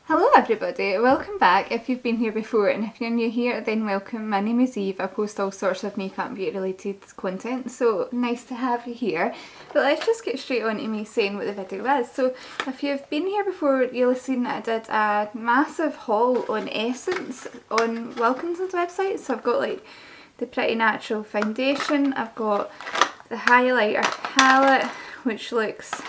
Hello everybody, welcome back if you've been here before, and if you're new here then welcome. My name is Eve. I post all sorts of makeup and beauty related content, so nice to have you here. But let's just get straight on to me saying what the video is. So if you've been here before, you'll have seen that I did a massive haul on Essence on Wilkinson's website. So I've got like the Pretty Natural foundation, I've got the highlighter palette which looks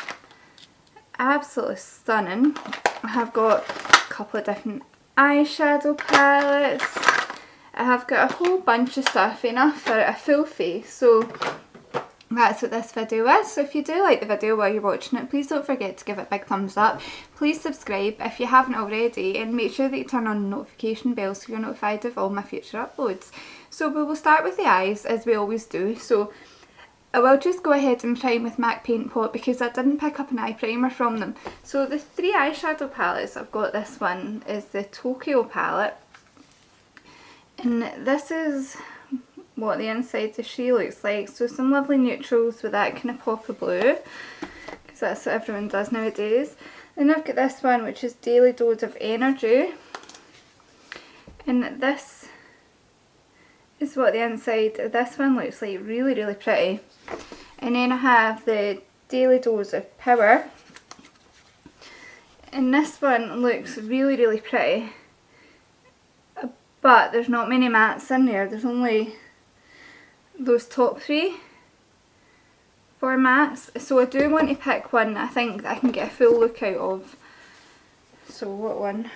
absolutely stunning. I have got a couple of different eyeshadow palettes. I have got a whole bunch of stuff, enough for a full face. So that's what this video is. So if you do like the video while you're watching it, please don't forget to give it a big thumbs up. Please subscribe if you haven't already, and make sure that you turn on the notification bell so you're notified of all my future uploads. So we will start with the eyes as we always do. So I will just go ahead and prime with MAC Paint Pot because I didn't pick up an eye primer from them. So the three eyeshadow palettes I've got, this one is the Tokyo palette, and this is what the inside of she looks like. So some lovely neutrals with that kind of pop of blue, because that's what everyone does nowadays. Then I've got this one which is Daily Dose of Energy, and this is what the inside of this one looks like. Really pretty. And then I have the Daily Dose of Power, and this one looks really pretty, but there's not many mattes in there. There's only those top three for mattes, so I do want to pick one I think that I can get a full look out of. So what one?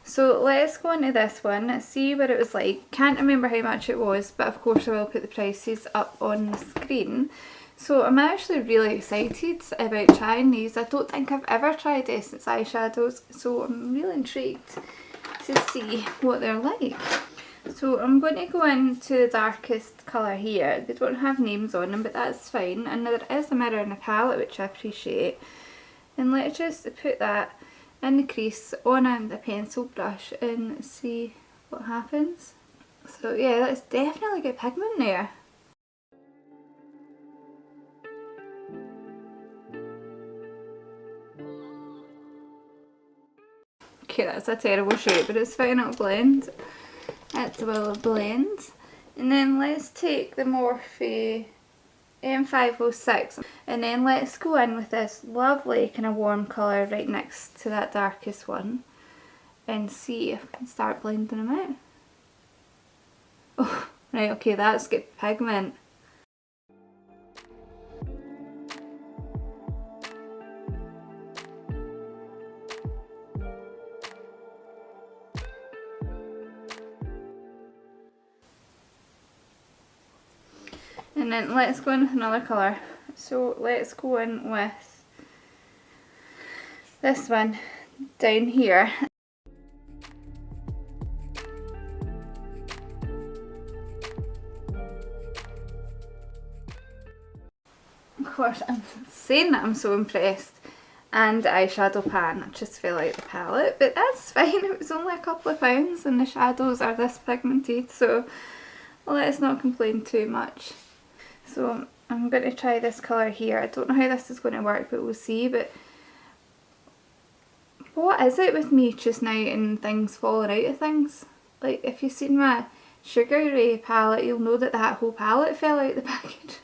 So let's go into this one, see what it was like. Can't remember how much it was, but of course I will put the prices up on the screen. So I'm actually really excited about trying these. I don't think I've ever tried Essence eyeshadows, so I'm really intrigued to see what they're like. So I'm going to go into the darkest colour here. They don't have names on them, but that's fine. And there is a mirror in the palette, which I appreciate. And let's just put that in the crease on the pencil brush and see what happens. So yeah, that's definitely good pigment there. Okay, that's a terrible shape, but it's fine, it'll blend. It will blend. And then let's take the Morphe M506, and then let's go in with this lovely kind of warm colour right next to that darkest one and see if I can start blending them out. Oh, right, okay, that's good pigment. And then let's go in with another colour. So let's go in with this one down here. Of course, I'm saying that I'm so impressed. And the eyeshadow pan, I just fell out the palette, but that's fine. It was only a couple of pounds and the shadows are this pigmented, so let's not complain too much. So I'm going to try this colour here. I don't know how this is going to work, but we'll see. But what is it with me just now and things falling out of things? Like, if you've seen my Sugar Ray palette, you'll know that that whole palette fell out of the package.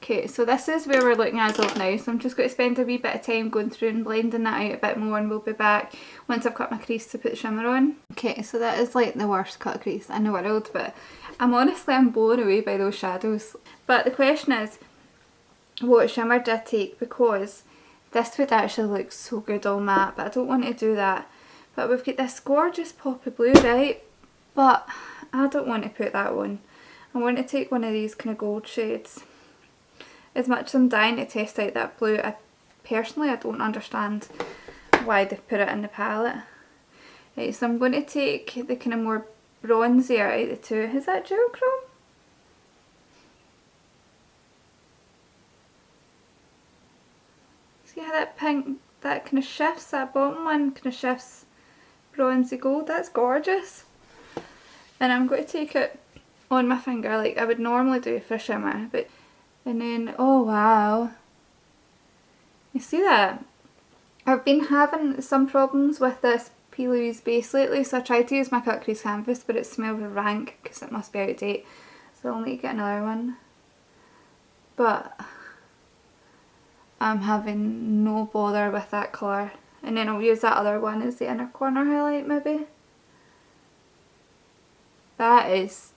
Okay, so this is where we're looking as of now, so I'm just going to spend a wee bit of time going through and blending that out a bit more, and we'll be back once I've cut my crease to put the shimmer on. Okay, so that is like the worst cut crease in the world, but I'm blown away by those shadows. But the question is, what shimmer did I take? Because this would actually look so good all matte, but I don't want to do that. But we've got this gorgeous poppy blue, right? But I don't want to put that on. I want to take one of these kind of gold shades. As much as I'm dying to test out that blue, personally I don't understand why they've put it in the palette. Right, so I'm going to take the kind of more bronzier out of the two. Is that gel chrome? See how that pink, that kind of shifts, that bottom one kind of shifts bronzy gold. That's gorgeous. And I'm going to take it on my finger like I would normally do for shimmer, but and then, oh wow, You see that? I've been having some problems with this P. Louise base lately, so I tried to use my Cut Crease Canvas, but it smells rank because it must be out of date. So I'll need to get another one. But I'm having no bother with that colour. And then I'll use that other one as the inner corner highlight maybe. That is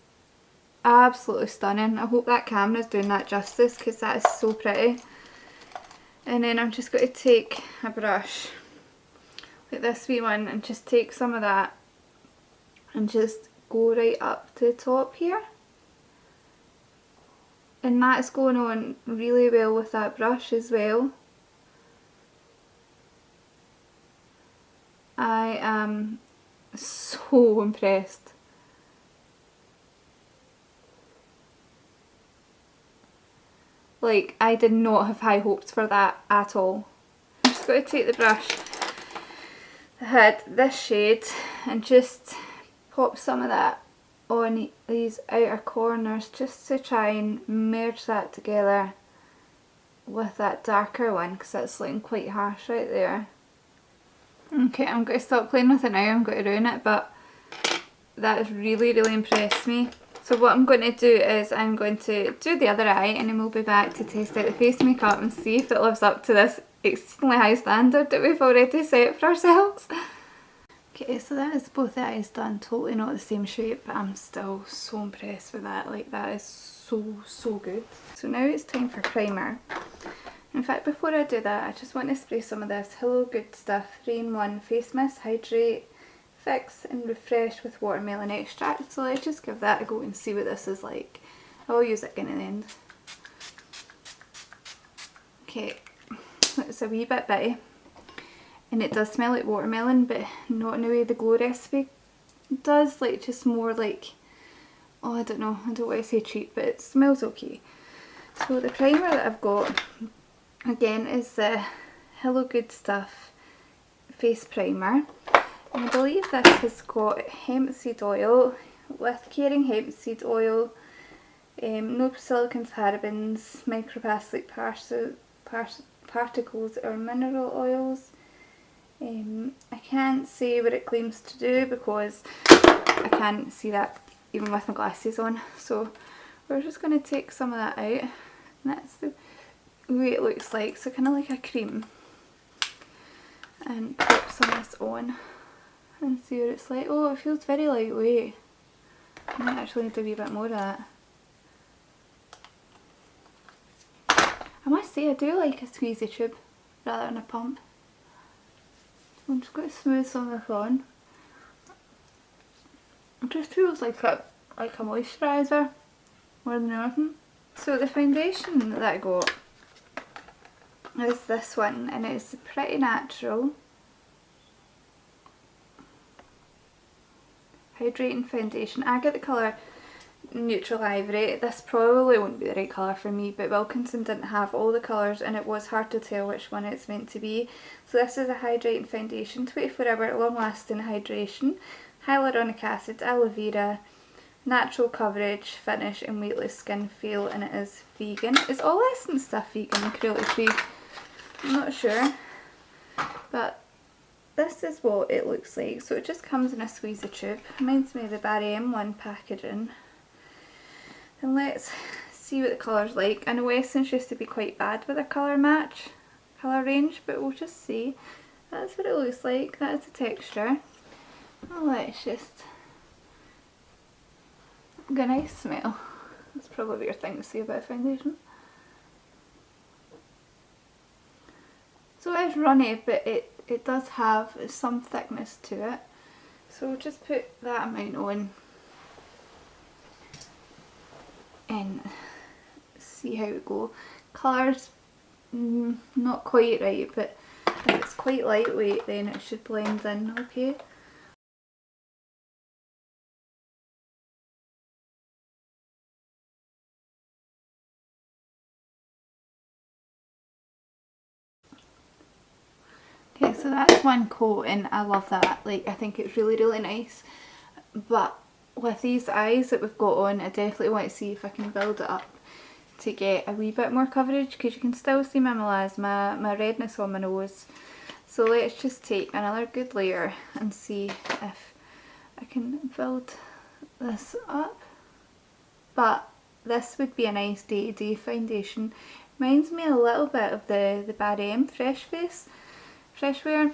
absolutely stunning. I hope that camera is doing that justice because that is so pretty. And then I'm just going to take a brush like this wee one and just take some of that and just go right up to the top here. And that's going on really well with that brush as well. I am so impressed. Like, I did not have high hopes for that at all. I'm just going to take the brush that had this shade and just pop some of that on these outer corners just to try and merge that together with that darker one because that's looking quite harsh right there. Okay, I'm going to stop playing with it now, I'm going to ruin it, but that has really impressed me. So what I'm going to do is I'm going to do the other eye and then we'll be back to test out the face makeup and see if it lives up to this extremely high standard that we've already set for ourselves. Okay, so that is both the eyes done, totally not the same shape, but I'm still so impressed with that. Like, that is so good. So now it's time for primer. In fact, before I do that, I just want to spray some of this Hello Good Stuff 3-in-1 Face Mist, Hydrate, Fix and Refresh with Watermelon Extract. So let's just give that a go and see what this is like. I'll use it again at the end. Okay, it's a wee bit bitty. And it does smell like watermelon, but not in the way the Glow recipe does. Like, just more like, oh, I don't know, I don't want to say cheap, but it smells okay. So the primer that I've got, again, is the Hello Good Stuff Face Primer. And I believe this has got hemp seed oil, with caring hemp seed oil, no silicons, parabens, microplastic particles or mineral oils. I can't say what it claims to do because I can't see that even with my glasses on. So we're just going to take some of that out. And that's the way it looks like, so kind of like a cream. And pop some of this on and see what it's like. Oh, it feels very lightweight. I might actually need a wee bit more of that. I must say I do like a squeezy tube rather than a pump. I'm just going to smooth some of this on. It just feels like a moisturiser more than anything. So the foundation that I got is this one, and it's Pretty Natural Hydrating Foundation. I get the colour Neutral Ivory. This probably won't be the right colour for me, but Wilkinson didn't have all the colours and it was hard to tell which one it's meant to be. So this is a hydrating foundation, 24 hour long lasting hydration, hyaluronic acid, aloe vera, natural coverage, finish and weightless skin feel, and it is vegan. Is all Essence stuff vegan and cruelty free? I'm not sure, but this is what it looks like. So it just comes in a squeezy tube. Reminds me of the Barry M1 packaging. And let's see what the colour's like. I know Essence used to be quite bad with their colour range, but we'll just see. That's what it looks like. That is the texture. Oh, let's just get a nice smell. That's probably a weird thing to say about foundation. So it's runny, but it does have some thickness to it. So we'll just put that amount on and see how it goes. Colour's not quite right, but if it's quite lightweight then it should blend in okay. Okay, so that's one coat and I love that. Like, I think it's really nice. But with these eyes that we've got on, I definitely want to see if I can build it up to get a wee bit more coverage because you can still see my melasma, my redness on my nose. So let's just take another good layer and see if I can build this up. But this would be a nice day-to-day foundation. Reminds me a little bit of the Barry Fresh Wear,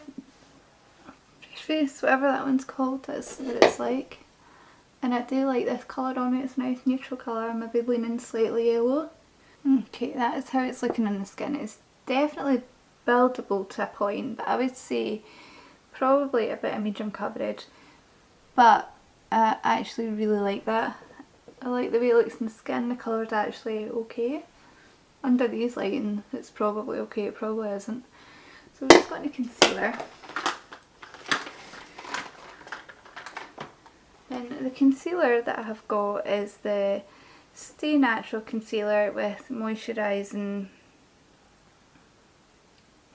whatever that one's called, that's what it's like. And I do like this colour on it, it's a nice neutral colour, maybe leaning slightly yellow. Okay, that is how it's looking on the skin. It's definitely buildable to a point, but I would say probably a bit of medium coverage. But I actually really like that. I like the way it looks in the skin, the colour's actually okay. Under these lighting it's probably okay, it probably isn't. So we're just going to concealer. Then the concealer that I have got is the Stay Natural concealer with moisturising,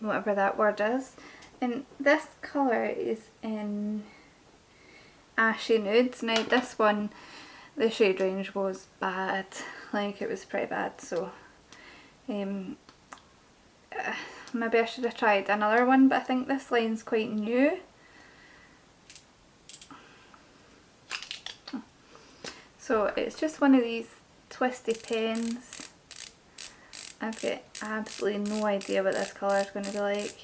whatever that word is. And this colour is in Ashy Nudes. Now this one, the shade range was bad, like it was pretty bad, so maybe I should have tried another one, but I think this line's quite new. So it's just one of these twisty pens. I've got absolutely no idea what this colour is going to be like.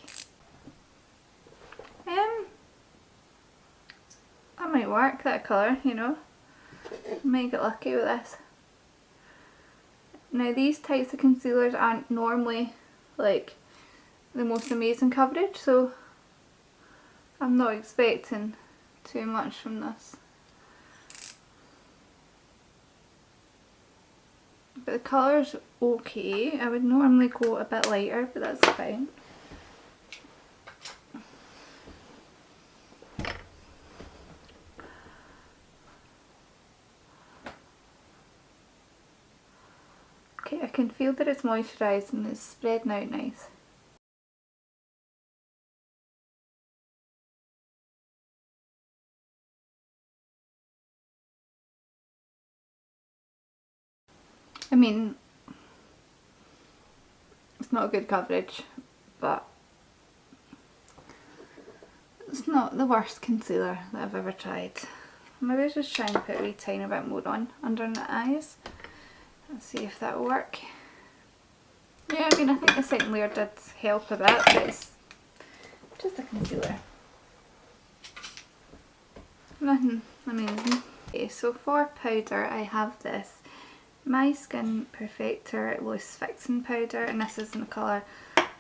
That might work, that colour, you know. I might get lucky with this. Now these types of concealers aren't normally like the most amazing coverage, so I'm not expecting too much from this. But the colour's okay. I would normally go a bit lighter, but that's fine. Okay, I can feel that it's moisturised and it's spreading out nice. I mean, it's not good coverage, but it's not the worst concealer that I've ever tried. Maybe I'll just try and put a wee tiny bit more on under my eyes. Let's see if that'll work. Yeah, I mean, I think the second layer did help a bit, but it's just a concealer. Nothing amazing. Okay, so for powder I have this My Skin Perfector Loose Fixing Powder, and this is in the colour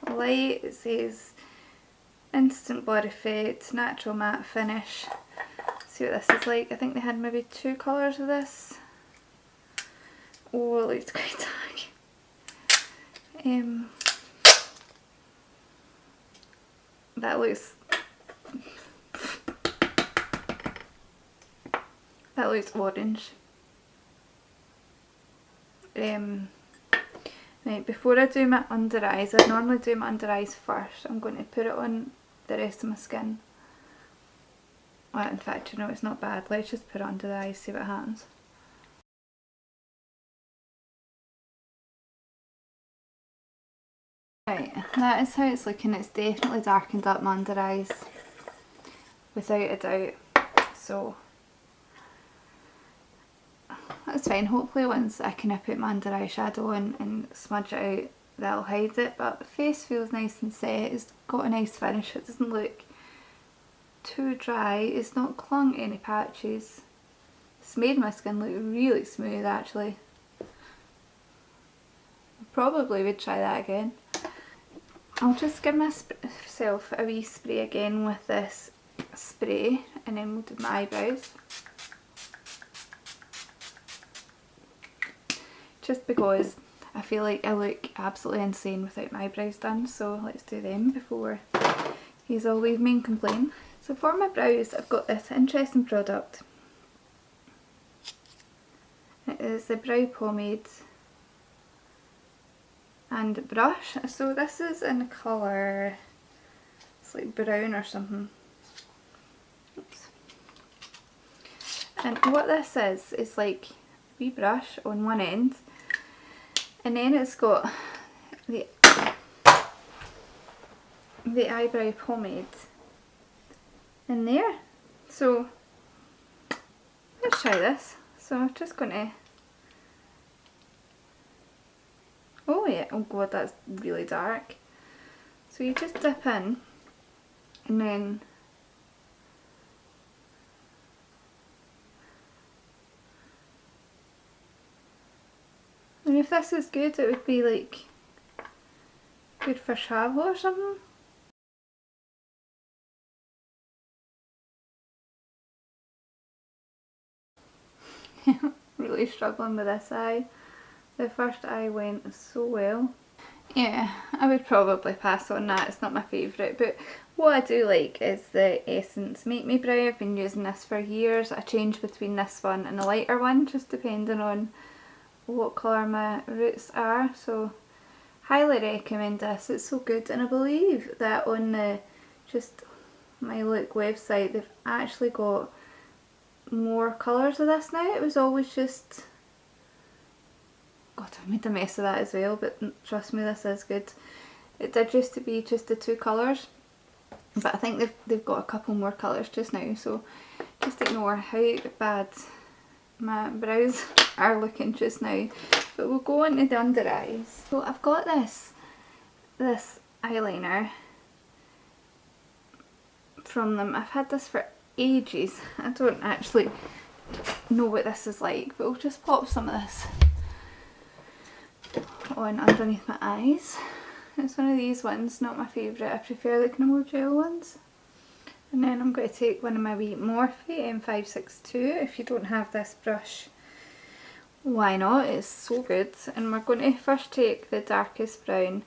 Light. It says Instant Body Fade, Natural Matte Finish. Let's see what this is like. I think they had maybe 2 colours of this. Oh, it looks quite dark. That looks orange. Right, before I do my under eyes, I normally do my under eyes first. I'm going to put it on the rest of my skin. Well, in fact, you know, it's not bad. Let's just put it under the eyes, see what happens. Right, that is how it's looking. It's definitely darkened up my under eyes, without a doubt. So that's fine. Hopefully once I can put my under eye shadow on and smudge it out, that'll hide it. But the face feels nice and set. It's got a nice finish. It doesn't look too dry. It's not clung to any patches. It's made my skin look really smooth actually. Probably would try that again. I'll just give myself a wee spray again with this spray, and then we'll do my eyebrows. Just because I feel like I look absolutely insane without my eyebrows done, so let's do them before he's all leave me and complain. So for my brows I've got this interesting product. It is the Brow Pomade and brush. So this is in the colour, it's like brown or something. Oops. And what this is like a wee brush on one end, And then it's got the eyebrow pomade in there. So let's try this. So I'm just going to, oh yeah, oh god, that's really dark. So you just dip in and then and if this is good, it would be like good for travel or something. Really struggling with this eye. The first eye went so well. Yeah, I would probably pass on that, it's not my favourite, but what I do like is the Essence Make Me Brow. I've been using this for years. I change between this one and a lighter one, just depending on what colour my roots are, so highly recommend this, it's so good. And I believe that on the just My Look website they've actually got more colours of this now. It was always just, god, I've made a mess of that as well, but trust me, this is good. It did used to be just the two colours, but I think they've got a couple more colours just now, so just ignore how bad my brows are looking just now. But we'll go on to the under eyes. So I've got this eyeliner from them. I've had this for ages. I don't actually know what this is like, but we'll just pop some of this on underneath my eyes. It's one of these ones, not my favourite. I prefer the kind of more gel ones. And then I'm going to take one of my wee Morphe M562. If you don't have this brush, why not? It's so good. And we're going to first take the darkest brown,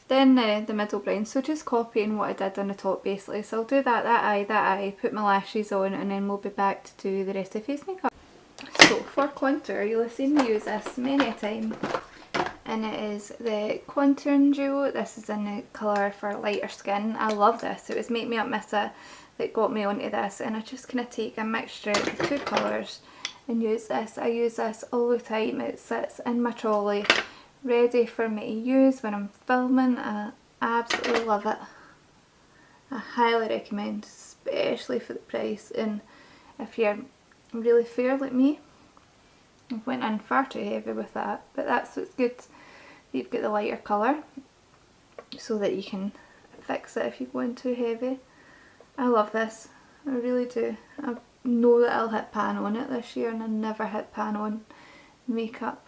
then the middle brown. So just copying what I did on the top basically. So I'll do that eye, put my lashes on, and then we'll be back to do the rest of the face makeup. So for contour, you'll have seen me use this many a time. And it is the contouring duo. This is in the colour for lighter skin. I love this. It was Make Me Up Missa that got me onto this, and I just kind of take a mixture of the two colours and use this. I use this all the time. It sits in my trolley ready for me to use when I'm filming. I absolutely love it. I highly recommend, especially for the price, and if you're really fair like me. I went in far too heavy with that, but that's what's good. You've got the lighter colour so that you can fix it if you go in too heavy. I love this, I really do. I know that I'll hit pan on it this year, and I never hit pan on makeup.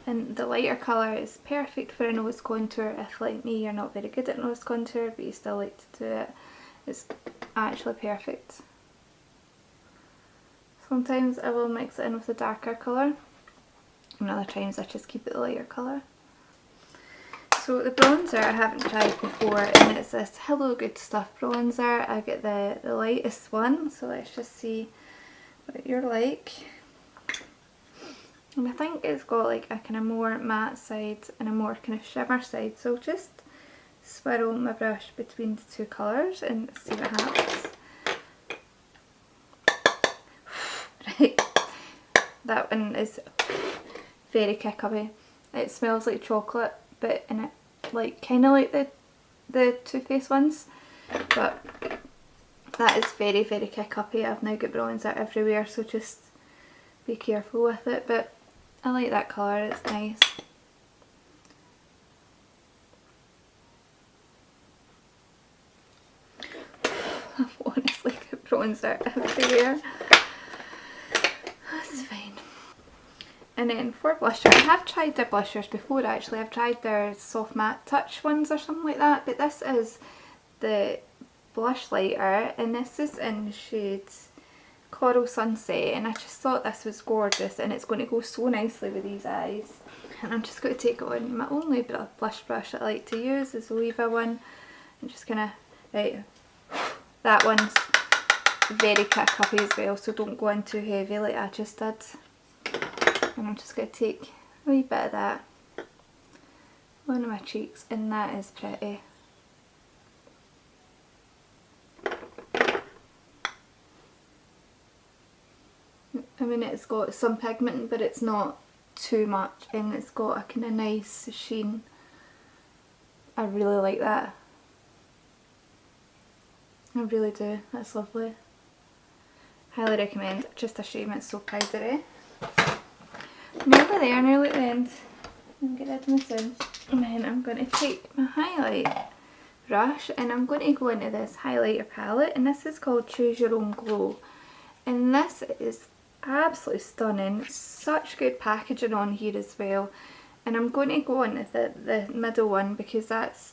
And the lighter colour is perfect for a nose contour if, like me, you're not very good at nose contour but you still like to do it. It's actually perfect. Sometimes I will mix it in with a darker colour, and other times I just keep it the lighter colour. So the bronzer I haven't tried before, and it's this Hello Good Stuff bronzer. I get the lightest one, so let's just see what you're like. And I think it's got like a kind of more matte side and a more kind of shimmer side, so just swirl my brush between the two colours and see what happens. Right, that one is very kick-uppy. It smells like chocolate, but in it, like kind of like the Too Faced ones, but that is very, very kick-uppy. I've now got bronzer everywhere, so just be careful with it, but I like that colour, it's nice. I've honestly got bronzer everywhere. That's fine. And then for blusher, I have tried their blushers before actually. I've tried their soft matte touch ones or something like that, but this is the blush lighter, and this is in the shade Coral Sunset, and I just thought this was gorgeous, and it's going to go so nicely with these eyes. And I'm just going to take it on my only blush brush that I like to use, is the Oliva one, and just kind of, right, that one's very kick-uppy as well, so don't go in too heavy like I just did. And I'm just going to take a wee bit of that on my cheeks, and that is pretty. I mean, it's got some pigment, but it's not too much and it's got a kind of nice sheen. I really like that. I really do, that's lovely. Highly recommend. Just a shame it's so powdery. Nearly there, nearly at the end. I'm get rid of my sins. And then I'm going to take my highlight brush and I'm going to go into this highlighter palette, and this is called Choose Your Own Glow. And this is absolutely stunning. Such good packaging on here as well. And I'm going to go into the middle one because that's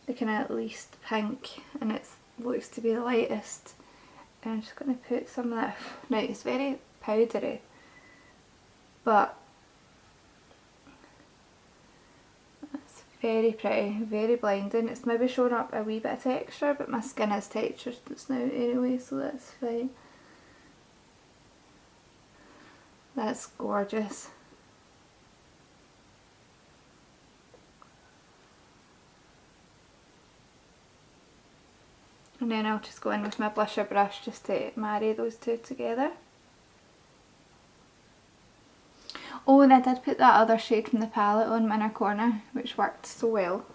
the kind of least pink and it looks to be the lightest. And I'm just going to put some of that. Now it's very powdery, but it's very pretty, very blinding. It's maybe showing up a wee bit of texture, but my skin has texture just now anyway, so that's fine. That's gorgeous. And then I'll just go in with my blusher brush just to marry those two together. Oh, and I did put that other shade from the palette on my inner corner, which worked so well.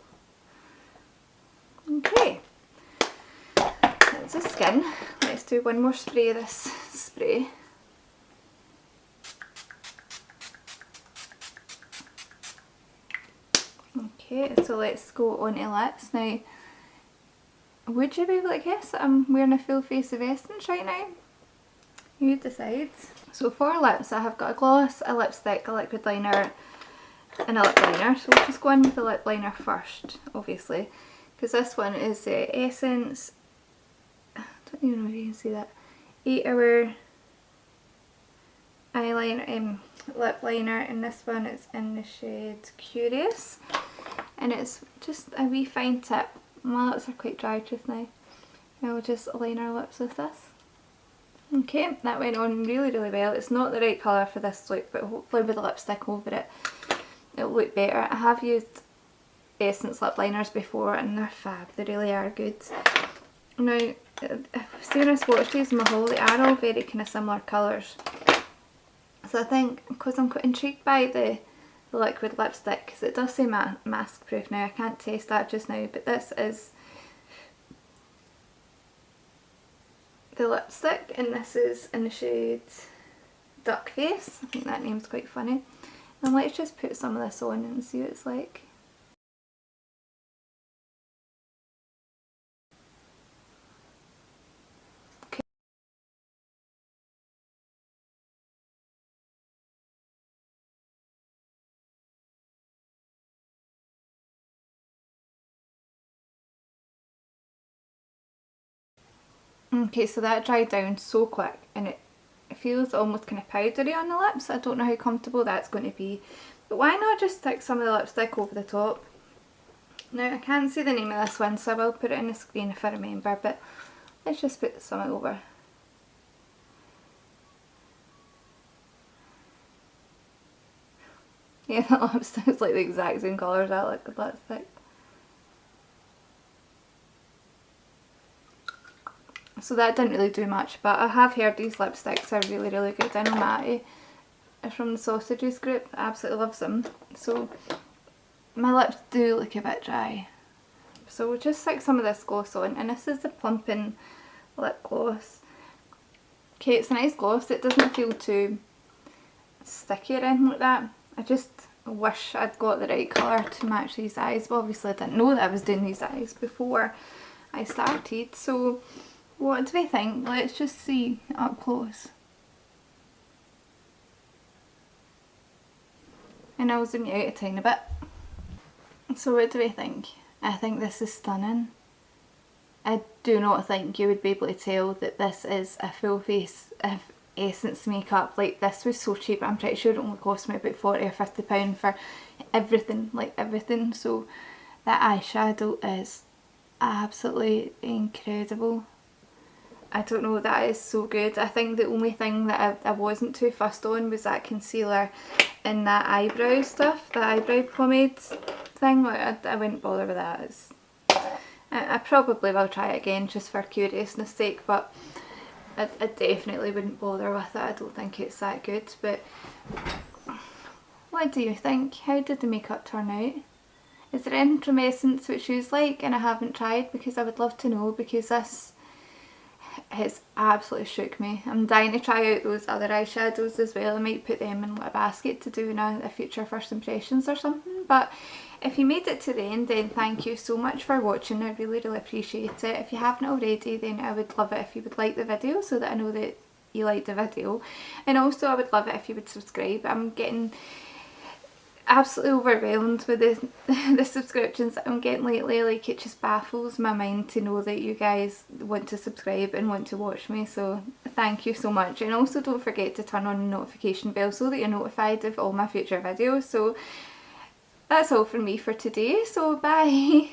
Okay, that's the skin. Let's do one more spray of this spray. Okay, so let's go on to lips now. Would you be able to guess that I'm wearing a full face of Essence right now? You decide. So for lips I have got a gloss, a lipstick, a liquid liner and a lip liner. So we'll just go in with the lip liner first, obviously. Because this one is the Essence, I don't even know if you can see that, 8 Hour eyeliner, lip liner, and this one is in the shade Curious. And it's just a wee fine tip. My lips are quite dry just now. I'll just line our lips with this. Okay, that went on really, really well. It's not the right colour for this look, but hopefully with the lipstick over it, it'll look better. I have used Essence lip liners before and they're fab. They really are good. Now, seeing I swatched these in my haul, they are all very kind of similar colours. So I think, because I'm quite intrigued by the liquid lipstick, because it does say mask proof. Now I can't taste that just now, but this is the lipstick and this is in the shade Duck Face. I think that name's quite funny. And let's just put some of this on and see what it's like. Okay, so that dried down so quick and it feels almost kind of powdery on the lips. I don't know how comfortable that's going to be. But why not just stick some of the lipstick over the top? Now I can't see the name of this one, so I will put it on the screen if I remember, but let's just put some over. Yeah, the lipstick's like the exact same colour as that liquid lipstick. So that didn't really do much, but I have heard these lipsticks are really, really good. I know Matty from the Sausages group absolutely loves them. So my lips do look a bit dry. So we'll just stick some of this gloss on, and this is the Plumping Lip Gloss. Okay, it's a nice gloss. It doesn't feel too sticky or anything like that. I just wish I'd got the right colour to match these eyes, but obviously I didn't know that I was doing these eyes before I started. So what do we think? Let's just see up close. And I'll zoom you out a tiny bit. So what do we think? I think this is stunning. I do not think you would be able to tell that this is a full face of Essence makeup. Like, this was so cheap. I'm pretty sure it only cost me about £40 or £50 for everything, like everything. So that eyeshadow is absolutely incredible. I don't know, that is so good. I think the only thing that I wasn't too fussed on was that concealer and that eyebrow stuff, the eyebrow pomade thing. Like, I wouldn't bother with that. I probably will try it again just for curiousness sake, but I definitely wouldn't bother with it. I don't think it's that good. But what do you think? How did the makeup turn out? Is there anything from Essence which you like and I haven't tried? Because I would love to know, because this has absolutely shook me. I'm dying to try out those other eyeshadows as well. I might put them in a basket to do in a future first impressions or something. But if you made it to the end, then thank you so much for watching. I really appreciate it. If you haven't already, then I would love it if you would like the video so that I know that you liked the video. And also I would love it if you would subscribe. I'm getting absolutely overwhelmed with the subscriptions that I'm getting lately. Like, it just baffles my mind to know that you guys want to subscribe and want to watch me, so thank you so much. And also don't forget to turn on the notification bell so that you're notified of all my future videos. So that's all from me for today, so bye.